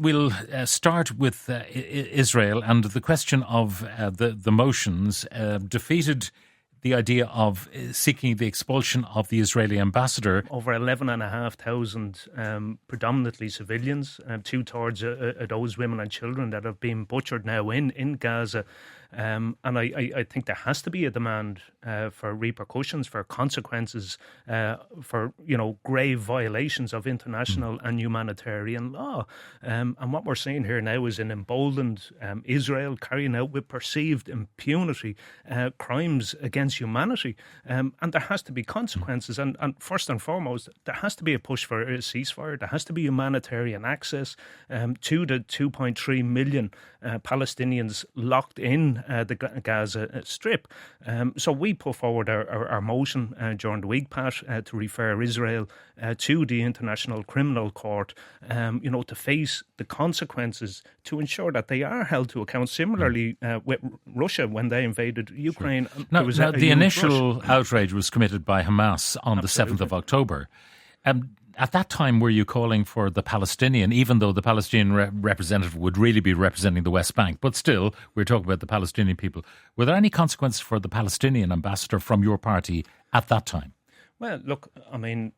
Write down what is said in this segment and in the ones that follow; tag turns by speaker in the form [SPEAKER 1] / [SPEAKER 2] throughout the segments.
[SPEAKER 1] we'll start with Israel and the question of the motions defeated the idea of seeking the expulsion of the Israeli ambassador.
[SPEAKER 2] Over 11,500 predominantly civilians, two-thirds of those women and children that have been butchered now in Gaza. And I think there has to be a demand for repercussions, for consequences, for grave violations of international and humanitarian law. And what we're seeing here now is an emboldened Israel carrying out with perceived impunity crimes against humanity. And there has to be consequences. And first and foremost, there has to be a push for a ceasefire. There has to be humanitarian access to the 2.3 million Palestinians locked in the Gaza Strip. So we put forward our motion during the week, Pat, to refer Israel to the International Criminal Court, to face the consequences, to ensure that they are held to account. Similarly, with Russia, when they invaded Ukraine.
[SPEAKER 1] Sure. Now, the initial outrage was committed by Hamas on the 7th of October. At that time, were you calling for the Palestinian, even though the Palestinian representative would really be representing the West Bank, but still, we're talking about the Palestinian people. Were there any consequences for the Palestinian ambassador from your party at that time?
[SPEAKER 2] Well, look, I mean,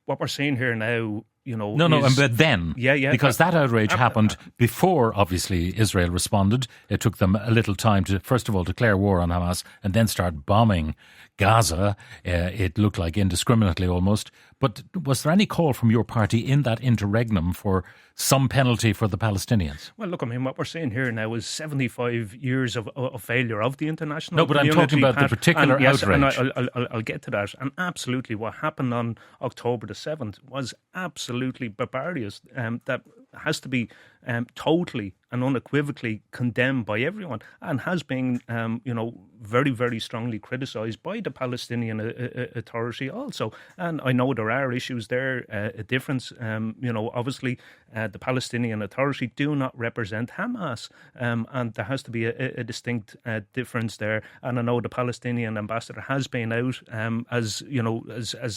[SPEAKER 2] what we're seeing here now,
[SPEAKER 1] but then, because that outrage happened before, obviously, Israel responded. It took them a little time to, first of all, declare war on Hamas and then start bombing Gaza. It looked like indiscriminately almost. But was there any call from your party in that interregnum for some penalty for the Palestinians?
[SPEAKER 2] Well, look, I mean, what we're seeing here now is 75 years of failure of the international community.
[SPEAKER 1] No, but I'm talking about the particular outrage.
[SPEAKER 2] And I'll get to that. And absolutely, what happened on October the 7th was absolutely barbarous. That has to be totally and unequivocally condemned by everyone, and has been, very, very strongly criticised by the Palestinian Authority also. And I know there are issues there, a difference. Obviously, the Palestinian Authority do not represent Hamas, and there has to be a distinct difference there. And I know the Palestinian ambassador has been out, as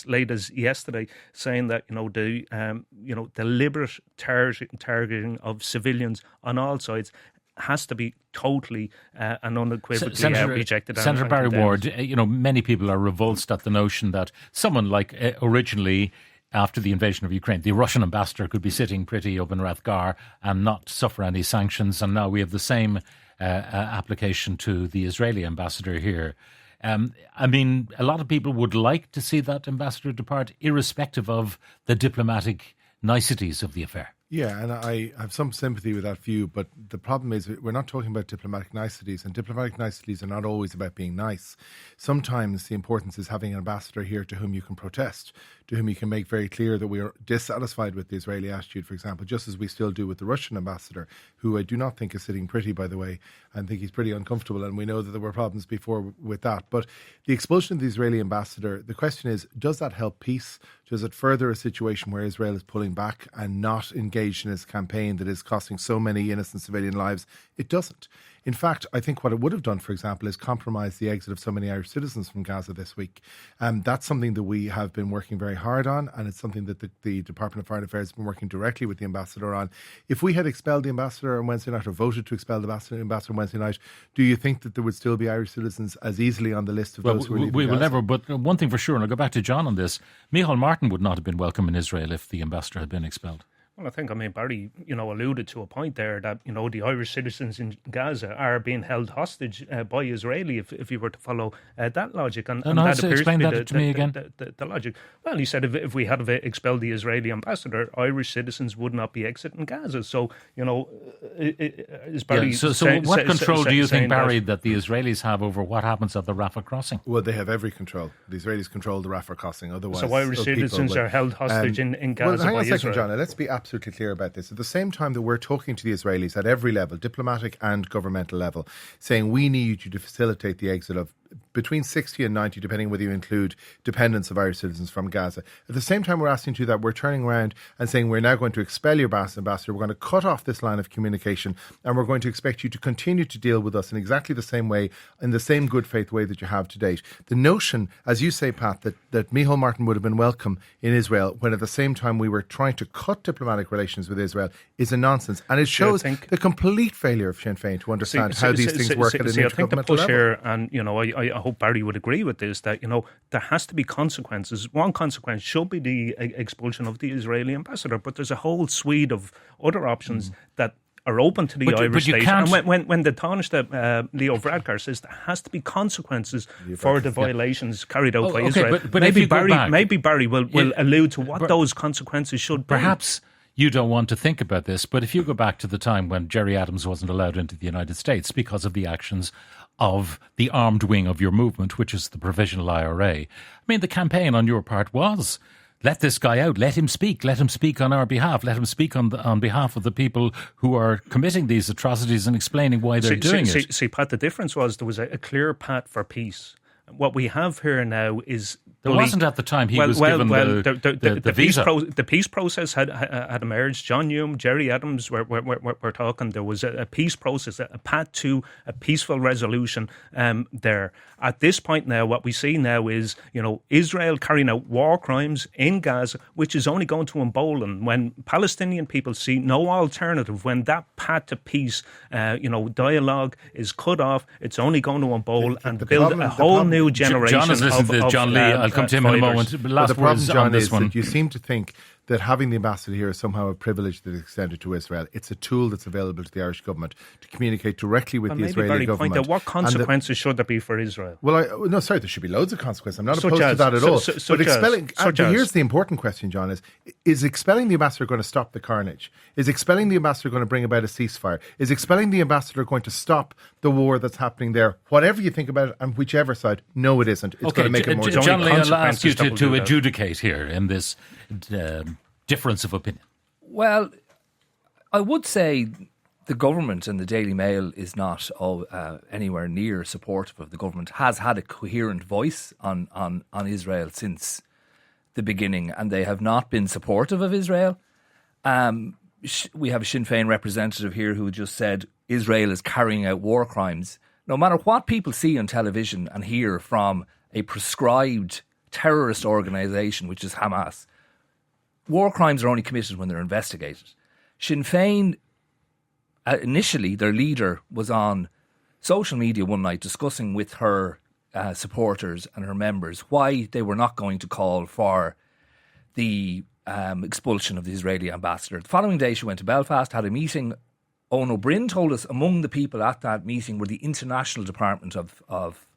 [SPEAKER 2] late as yesterday, saying that the deliberate targeting of civilians on all sides has to be totally and unequivocally rejected.
[SPEAKER 1] Senator Barry Ward, many people are revolted at the notion that someone like originally, after the invasion of Ukraine, the Russian ambassador could be sitting pretty up in Rathgar and not suffer any sanctions, and now we have the same application to the Israeli ambassador here. I mean, a lot of people would like to see that ambassador depart, irrespective of the diplomatic niceties of the affair.
[SPEAKER 3] Yeah, and I have some sympathy with that view, but the problem is we're not talking about diplomatic niceties, and diplomatic niceties are not always about being nice. Sometimes the importance is having an ambassador here to whom you can protest, to whom you can make very clear that we are dissatisfied with the Israeli attitude, for example, just as we still do with the Russian ambassador, who I do not think is sitting pretty, by the way. I think he's pretty uncomfortable, and we know that there were problems before with that. But the expulsion of the Israeli ambassador, the question is, does that help peace? Does it further a situation where Israel is pulling back and not engaged in its campaign that is costing so many innocent civilian lives? It doesn't. In fact, I think what it would have done, for example, is compromise the exit of so many Irish citizens from Gaza this week. That's something that we have been working very hard on, and it's something that the Department of Foreign Affairs has been working directly with the ambassador on. If we had expelled the ambassador on Wednesday night, or voted to expel the ambassador on Wednesday night, do you think that there would still be Irish citizens as easily on the list of those who are leaving
[SPEAKER 1] we will
[SPEAKER 3] Gaza?
[SPEAKER 1] never, but one thing for sure, and I'll go back to John on this, Micheál Martin would not have been welcome in Israel if the ambassador had been expelled.
[SPEAKER 2] Well, I think, Barry, alluded to a point there that, the Irish citizens in Gaza are being held hostage by Israeli, if you were to follow that logic. And that appears
[SPEAKER 1] explain
[SPEAKER 2] to be
[SPEAKER 1] that to me again.
[SPEAKER 2] The logic. Well, he said if we had expelled the Israeli ambassador, Irish citizens would not be exiting Gaza. So, is Barry...
[SPEAKER 1] So what control do you think, Barry, that the Israelis have over what happens at the Rafah crossing?
[SPEAKER 3] Well, they have every control. The Israelis control the Rafah crossing. Otherwise,
[SPEAKER 2] so Irish citizens are held hostage in Gaza
[SPEAKER 3] hang on
[SPEAKER 2] by
[SPEAKER 3] a second,
[SPEAKER 2] Israel.
[SPEAKER 3] John. Let's be absolutely clear about this. At the same time that we're talking to the Israelis at every level, diplomatic and governmental level, saying we need you to facilitate the exit of between 60 and 90, depending whether you include dependents of Irish citizens from Gaza. At the same time we're asking you that, we're turning around and saying we're now going to expel your ambassador, we're going to cut off this line of communication, and we're going to expect you to continue to deal with us in exactly the same way, in the same good faith way that you have to date. The notion, as you say, Pat, that Micheál Martin would have been welcome in Israel when at the same time we were trying to cut diplomatic relations with Israel is a nonsense. And it shows the complete failure of Sinn Féin to understand how these things work at an intergovernmental
[SPEAKER 2] I think the push
[SPEAKER 3] level.
[SPEAKER 2] here, and I hope Barry would agree with this, that there has to be consequences. One consequence should be the expulsion of the Israeli ambassador, but there's a whole suite of other options that are open to the Irish state. And when the Taoiseach Leo Varadkar says there has to be consequences for the violations carried out by Israel,
[SPEAKER 1] but
[SPEAKER 2] maybe Barry will allude to what those consequences should be.
[SPEAKER 1] Perhaps you don't want to think about this, but if you go back to the time when Gerry Adams wasn't allowed into the United States because of the actions of the armed wing of your movement, which is the Provisional IRA. I mean, the campaign on your part was, let this guy out, let him speak on our behalf, let him speak on behalf of the people who are committing these atrocities and explaining why they're doing it.
[SPEAKER 2] See, Pat, the difference was there was a clear path for peace. What we have here now is...
[SPEAKER 1] There wasn't at the time he was given the visa.
[SPEAKER 2] The peace process had emerged. John Hume, Gerry Adams were talking. There was a peace process, a path to a peaceful resolution there. At this point now, what we see now is, Israel carrying out war crimes in Gaza, which is only going to embolden when Palestinian people see no alternative, when that path to peace, dialogue is cut off, it's only going to embolden and build a whole new generation.
[SPEAKER 1] John is listening to John Lee. I'll come to him in a moment.
[SPEAKER 3] But the problem, John, is that you seem to think that having the ambassador here is somehow a privilege that is extended to Israel. It's a tool that's available to the Irish government to communicate directly with the Israeli government.
[SPEAKER 2] Point out what consequences should there be for Israel?
[SPEAKER 3] Well, there should be loads of consequences. I'm not opposed to that at all. But expelling, here's the important question, John, is expelling the ambassador going to stop the carnage? Is expelling the ambassador going to bring about a ceasefire? Is expelling the ambassador going to stop the war that's happening there? Whatever you think about it, and whichever side, no, it isn't. It's going to make it more...
[SPEAKER 1] John Lee, I'll ask you to adjudicate here in this difference of opinion.
[SPEAKER 4] Well, I would say the government and the Daily Mail is not anywhere near supportive of the government, has had a coherent voice on Israel since the beginning, and they have not been supportive of Israel. We have a Sinn Féin representative here who just said Israel is carrying out war crimes. No matter what people see on television and hear from a prescribed terrorist organisation, which is Hamas, war crimes are only committed when they're investigated. Sinn Féin, initially, their leader was on social media one night discussing with her supporters and her members why they were not going to call for the expulsion of the Israeli ambassador. The following day, she went to Belfast, had a meeting. Owen O'Brien told us among the people at that meeting were the international department of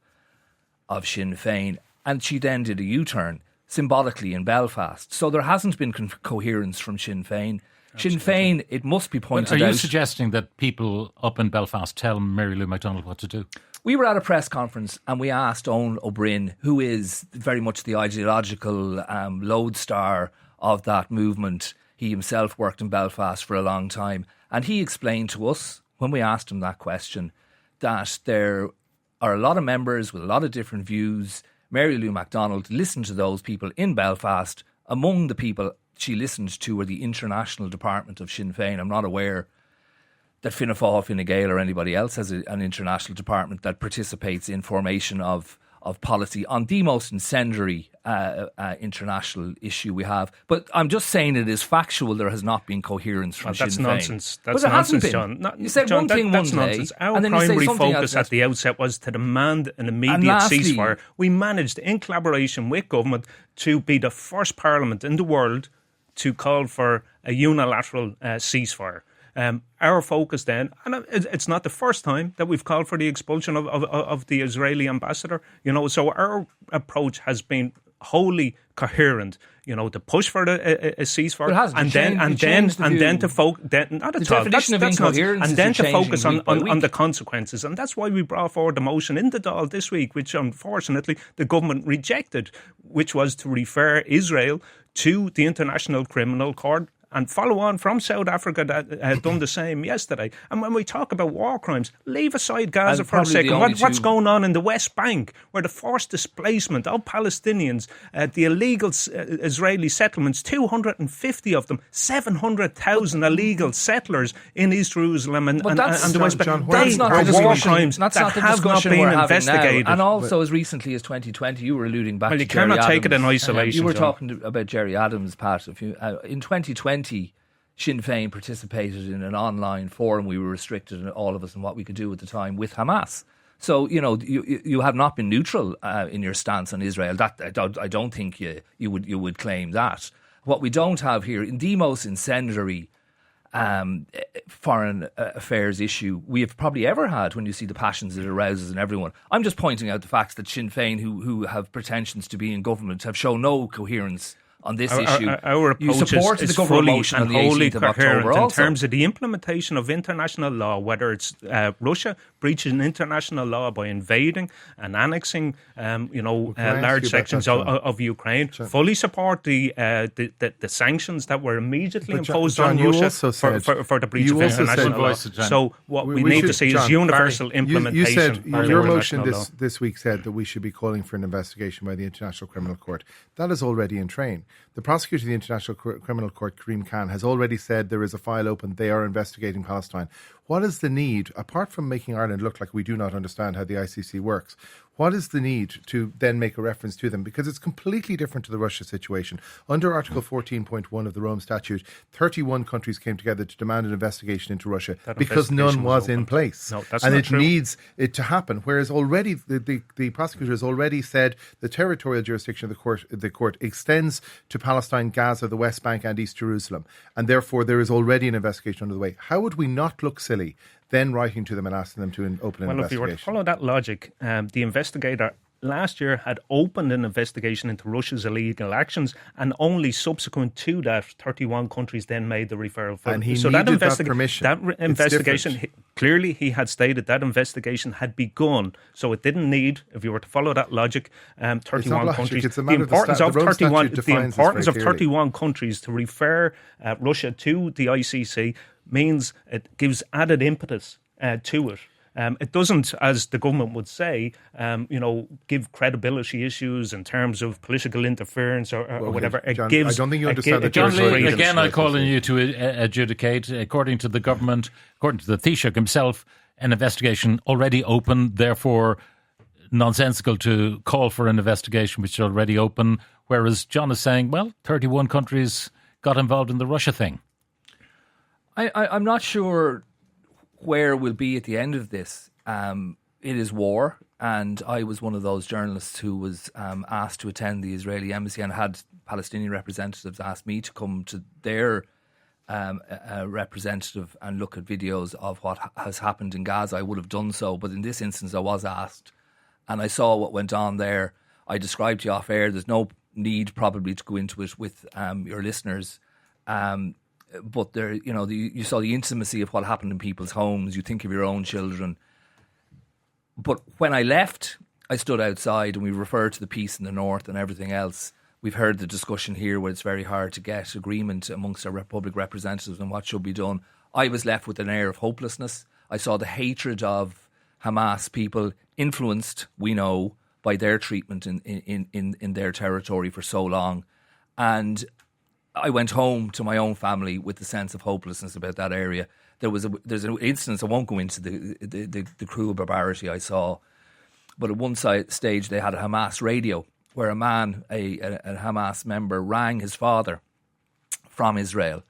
[SPEAKER 4] Sinn Féin, and she then did a U-turn symbolically in Belfast. So there hasn't been coherence from Sinn Féin. Absolutely. Sinn Féin, it must be pointed out...
[SPEAKER 1] Are you suggesting that people up in Belfast tell Mary Lou McDonald what to do?
[SPEAKER 4] We were at a press conference and we asked Owen O'Brien, who is very much the ideological lodestar of that movement. He himself worked in Belfast for a long time. And he explained to us, when we asked him that question, that there are a lot of members with a lot of different views. Mary Lou McDonald listened to those people in Belfast. Among the people she listened to were the international department of Sinn Féin. I'm not aware that Fianna Fáil, Fine Gael or anybody else has an international department that participates in formation of policy on the most incendiary international issue we have. But I'm just saying it is factual. There has not been coherence from Sinn Féin.
[SPEAKER 2] That's nonsense. That's nonsense, John.
[SPEAKER 4] You said
[SPEAKER 2] John,
[SPEAKER 4] one thing one
[SPEAKER 2] day, nonsense. Our
[SPEAKER 4] and then
[SPEAKER 2] primary
[SPEAKER 4] you say
[SPEAKER 2] focus at the outset was to demand an immediate ceasefire. We managed, in collaboration with government, to be the first parliament in the world to call for a unilateral ceasefire. Our focus then, and it's not the first time that we've called for the expulsion of the Israeli ambassador, so our approach has been wholly coherent, to push for a ceasefire, and then to focus, not at all, that's and then to focus on the consequences, and that's why we brought forward the motion in the Dáil this week, which unfortunately the government rejected, which was to refer Israel to the International Criminal Court and follow on from South Africa that had done the same yesterday. And when we talk about war crimes, leave aside Gaza for a second. What's going on in the West Bank, where the forced displacement of Palestinians, the illegal Israeli settlements, 250 of them, 700,000 illegal settlers in East Jerusalem and the West Bank. They are war crimes that have not been investigated.
[SPEAKER 4] And also, as recently as 2020, you were alluding back to Jerry
[SPEAKER 2] Adams. You cannot take it in isolation.
[SPEAKER 4] You were talking about Jerry Adams, Pat. In 2020, Sinn Fein participated in an online forum. We were restricted, all of us, in what we could do at the time with Hamas. So, you have not been neutral in your stance on Israel. That I don't think you would claim that. What we don't have here, in the most incendiary foreign affairs issue we have probably ever had, when you see the passions it arouses in everyone. I'm just pointing out the facts that Sinn Féin, who have pretensions to be in government, have shown no coherence on this issue.
[SPEAKER 2] Our approach is fully and wholly coherent in terms of the implementation of international law, whether it's Russia breaching international law by invading and annexing large sections of Ukraine. Sure. Fully support the sanctions that were immediately imposed on Russia for the breach of international law. So what we need to see is universal implementation.
[SPEAKER 3] Your motion this week said that we should be calling for an investigation by the International Criminal Court. That is already in train. The prosecutor of the International Criminal Court, Karim Khan, has already said there is a file open. They are investigating Palestine. What is the need, apart from making Ireland look like we do not understand how the ICC works, what is the need to then make a reference to them? Because it's completely different to the Russia situation. Under Article 14.1 of the Rome Statute, 31 countries came together to demand an investigation into Russia because none was in place.
[SPEAKER 2] No, that's
[SPEAKER 3] and
[SPEAKER 2] not
[SPEAKER 3] it
[SPEAKER 2] true.
[SPEAKER 3] Needs it to happen. Whereas already the prosecutor has already said the territorial jurisdiction of the court extends to Palestine, Gaza, the West Bank and East Jerusalem. And therefore there is already an investigation under the way. How would we not look silly then writing to them and asking them to open an investigation?
[SPEAKER 2] Well, if you were to follow that logic, the investigator last year had opened an investigation into Russia's illegal actions, and only subsequent to that, 31 countries then made the referral.
[SPEAKER 3] And he needed that permission.
[SPEAKER 2] That investigation, clearly he had stated that investigation had begun, so it didn't need, if you were to follow that logic, 31 countries.
[SPEAKER 3] It's a matter the importance of
[SPEAKER 2] 31 countries to refer Russia to the ICC means it gives added impetus to it. It doesn't, as the government would say, give credibility issues in terms of political interference or whatever. It
[SPEAKER 3] John,
[SPEAKER 2] gives.
[SPEAKER 3] I don't think you understand that.
[SPEAKER 1] John Lee, again, I call on you to adjudicate. According to the government, according to the Taoiseach himself, an investigation already open. Therefore, nonsensical to call for an investigation which is already open. Whereas John is saying, well, 31 countries got involved in the Russia thing.
[SPEAKER 4] I'm not sure where we'll be at the end of this. It is war, and I was one of those journalists who was asked to attend the Israeli embassy, and had Palestinian representatives asked me to come to their representative and look at videos of what has happened in Gaza. I would have done so, but in this instance I was asked, and I saw what went on there. I described to you off air. There's no need probably to go into it with your listeners. But there, you saw the intimacy of what happened in people's homes. You think of your own children. But when I left, I stood outside, and we referred to the peace in the north and everything else. We've heard the discussion here where it's very hard to get agreement amongst our public representatives on what should be done. I was left with an air of hopelessness. I saw the hatred of Hamas people, influenced, we know, by their treatment in their territory for so long. And I went home to my own family with the sense of hopelessness about that area. There's an instance, I won't go into the cruel barbarity I saw, but at one stage they had a Hamas radio where a man, a Hamas member, rang his father from Israel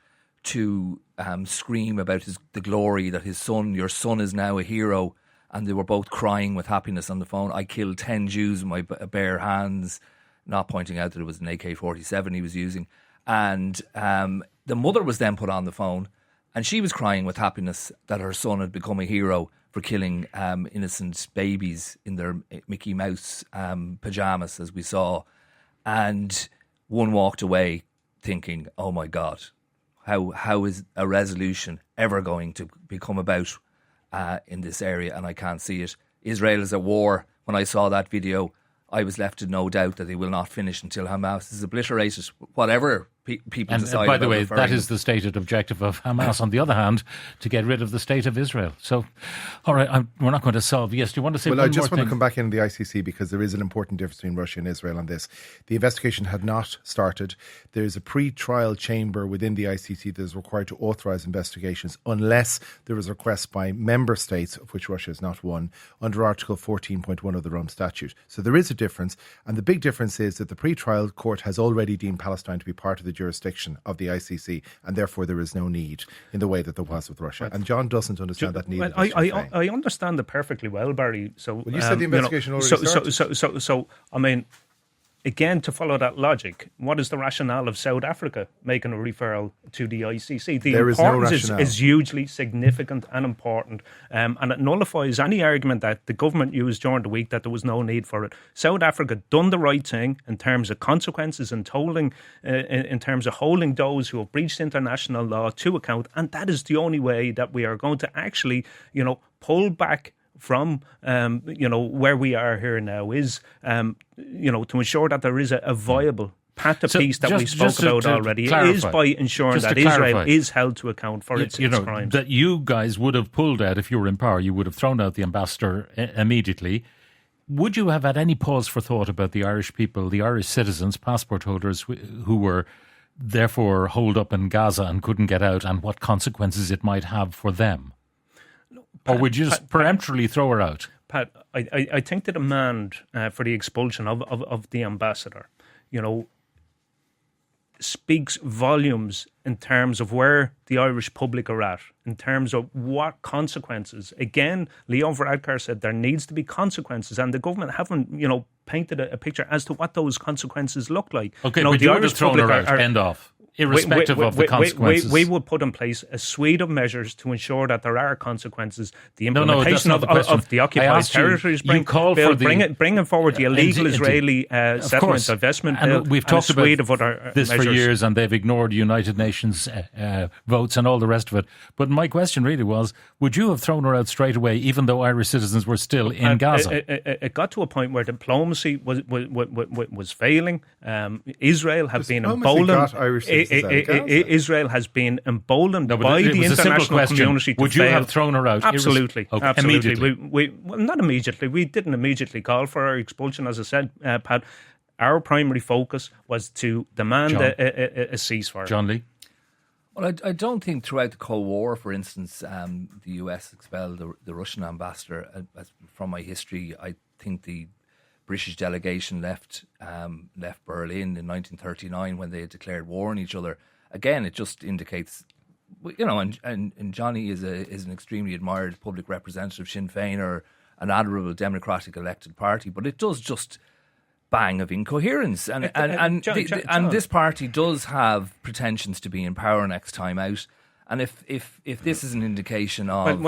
[SPEAKER 4] to scream about the glory that your son is now a hero, and they were both crying with happiness on the phone. I killed 10 Jews with my bare hands, not pointing out that it was an AK-47 he was using. And the mother was then put on the phone, and she was crying with happiness that her son had become a hero for killing innocent babies in their Mickey Mouse pyjamas, as we saw. And one walked away thinking, oh my God, how is a resolution ever going to become about in this area? And I can't see it. Israel is at war. When I saw that video, I was left in no doubt that they will not finish until Hamas is obliterated. Whatever people
[SPEAKER 1] And
[SPEAKER 4] decide.
[SPEAKER 1] by the
[SPEAKER 4] about
[SPEAKER 1] way,
[SPEAKER 4] referring
[SPEAKER 1] that is the stated objective of Hamas. On the other hand, to get rid of the state of Israel. So, all right, we're not going to solve. Yes, do you want to say
[SPEAKER 3] Well,
[SPEAKER 1] one
[SPEAKER 3] I just
[SPEAKER 1] more
[SPEAKER 3] want
[SPEAKER 1] thing?
[SPEAKER 3] to come back in the ICC because there is an important difference between Russia and Israel on this. The investigation had not started. There is a pre-trial chamber within the ICC that is required to authorise investigations unless there is a request by member states, of which Russia is not one, under Article 14.1 of the Rome Statute. So there is a difference. And the big difference is that the pre-trial court has already deemed Palestine to be part of the jurisdiction of the ICC, and therefore there is no need in the way that there was with Russia. And John doesn't understand that need.
[SPEAKER 2] I understand it perfectly well, Barry. So,
[SPEAKER 3] well, you said the investigation already started.
[SPEAKER 2] So, I mean, again, to follow that logic, what is the rationale of South Africa making a referral to the ICC? The
[SPEAKER 3] there
[SPEAKER 2] importance
[SPEAKER 3] is no rationale.
[SPEAKER 2] is hugely significant and important, and it nullifies any argument that the government used during the week that there was no need for it. South Africa done the right thing in terms of consequences and tolling, in terms of holding those who have breached international law to account, and that is the only way that we are going to actually, pull back from where we are here now is to ensure that there is a viable path to peace that we spoke about already. It is by ensuring that Israel is held to account for its crimes.
[SPEAKER 1] That you guys would have pulled out if you were in power. You would have thrown out the ambassador immediately. Would you have had any pause for thought about the Irish people, the Irish citizens, passport holders who were therefore holed up in Gaza and couldn't get out, and what consequences it might have for them? Or would you just peremptorily throw her out?
[SPEAKER 2] Pat, I think the demand for the expulsion of the ambassador, speaks volumes in terms of where the Irish public are at, in terms of what consequences. Again, Leo Varadkar said there needs to be consequences, and the government haven't, painted a picture as to what those consequences look like.
[SPEAKER 1] Okay, but you would have thrown her out, end off. Irrespective of the consequences.
[SPEAKER 2] We would put in place a suite of measures to ensure that there are consequences. The implementation of the occupied territories, bringing forward the illegal Israeli settlement divestment bill,
[SPEAKER 1] and we've talked about this
[SPEAKER 2] measures.
[SPEAKER 1] For years, and they've ignored United Nations votes and all the rest of it. But my question really was, would you have thrown her out straight away, even though Irish citizens were still in Gaza?
[SPEAKER 2] It got to a point where diplomacy was failing. Israel had been emboldened. Israel has been emboldened by the international community to
[SPEAKER 1] Would you have thrown her out?
[SPEAKER 2] Absolutely.
[SPEAKER 1] Immediately?
[SPEAKER 2] Well, not immediately. We didn't immediately call for her expulsion, as I said, Pat. Our primary focus was to demand a ceasefire.
[SPEAKER 1] John Lee?
[SPEAKER 4] Well, I don't think throughout the Cold War, for instance, the US expelled the Russian ambassador. From my history, I think the British delegation left Berlin in 1939 when they had declared war on each other. Again, it just indicates, and Johnny is an extremely admired public representative of Sinn Fein, or an admirable democratic elected party, but it does just bang of incoherence. And this party does have pretensions to be in power next time out. And if this is an indication of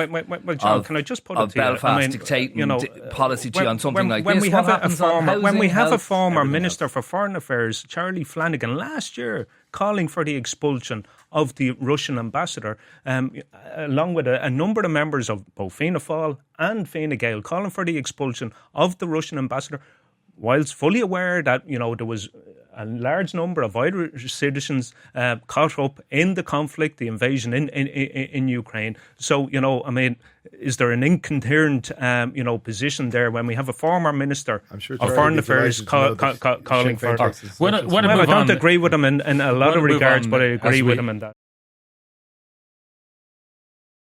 [SPEAKER 2] John, can I just put it to
[SPEAKER 4] Belfast dictating policy on something like this,
[SPEAKER 2] when we have a former Minister for Foreign Affairs, Charlie Flanagan, last year calling for the expulsion of the Russian ambassador, along with a number of members of both Fianna Fáil and Fine Gael, calling for the expulsion of the Russian ambassador, whilst fully aware that there was a large number of Irish citizens caught up in the conflict, the invasion in Ukraine. So, is there an incoherent, position there when we have a former minister of Foreign Affairs calling for?
[SPEAKER 1] I
[SPEAKER 2] don't agree with him in a lot of regards, but I agree with him in that.